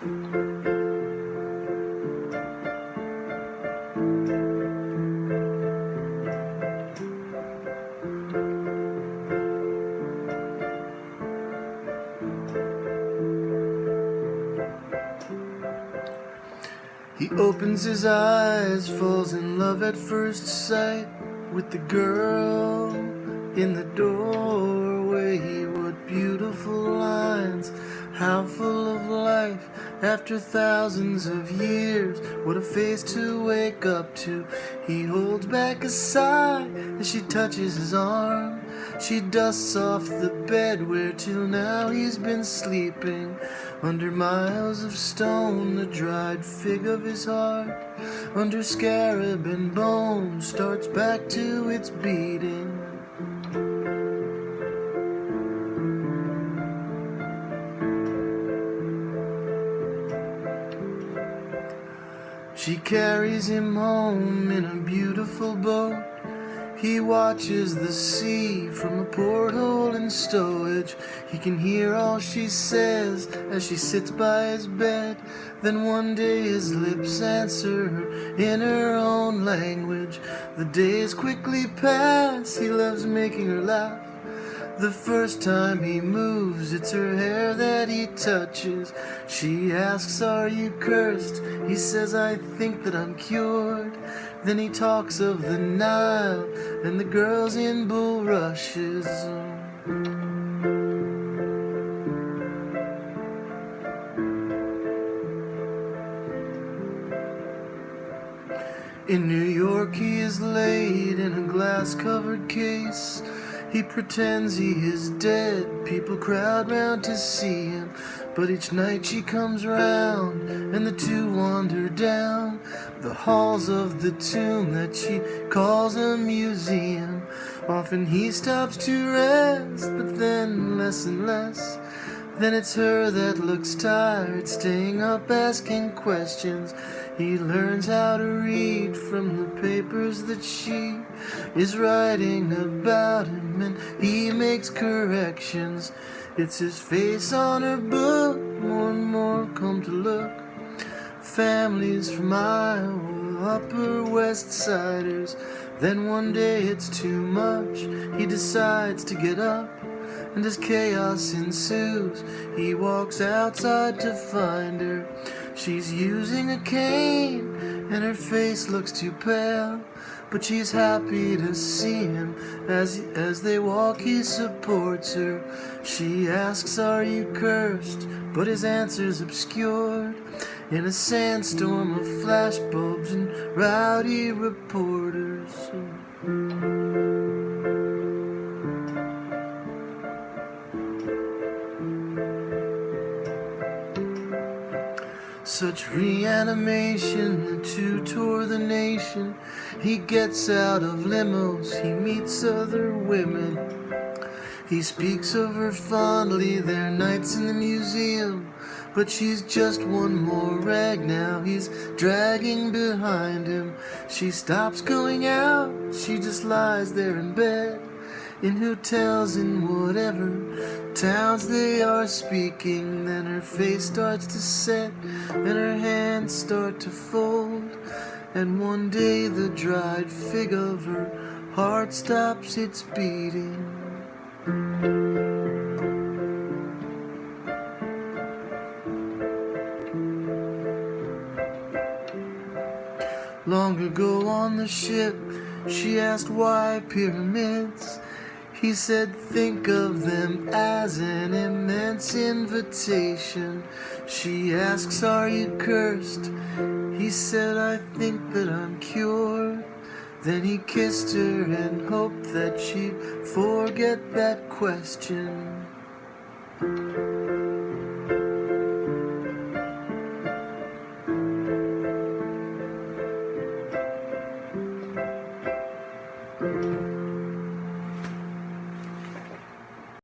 He opens his eyes, falls in love at first sight with the girl in the doorway. What beautiful lines, how full of life after thousands of years. What a face to wake up to. He holds back a sigh as she touches his arm. She dusts off the bed where till now he's been sleeping. Under miles of stone, the dried fig of his heart, under scarab and bone, starts back to its beating. She carries him home in a beautiful boat. He watches the sea from a porthole in stowage. He can hear all she says as she sits by his bed. Then one day his lips answer her in her own language. The days quickly pass, he loves making her laugh. The first time he moves, it's her hair that he touches. She asks, "Are you cursed?" He says, "I think that I'm cured." Then he talks of the Nile and the girls in bulrushes. In New York he is laid in a glass-covered case. He pretends he is dead, people crowd round to see him. But each night she comes round, and the two wander down the halls of the tomb that she calls a museum. Often he stops to rest, but then less and less. Then it's her that looks tired, staying up asking questions. He learns how to read from the papers that she is writing about him, and he makes corrections. It's his face on her book, more and more come to look. Families from Iowa, Upper West Siders. Then one day it's too much, he decides to get up. And as chaos ensues, he walks outside to find her. She's using a cane, and her face looks too pale. But she's happy to see him. As they walk, he supports her. She asks, "Are you cursed?" But his answer's obscured in a sandstorm of flashbulbs and rowdy reporters. Such reanimation, the two tour the nation. He gets out of limos, he meets other women. He speaks of her fondly, their nights in the museum. But she's just one more rag now he's dragging behind him. She stops going out, she just lies there in bed. In hotels in whatever towns they are speaking. Then her face starts to set and her hands start to fold. And one day the dried fig of her heart stops its beating. Long ago on the ship, she asked why pyramids. He said, think of them as an immense invitation. She asks, are you cursed? He said, I think that I'm cured. Then he kissed her and hoped that she'd forget that question.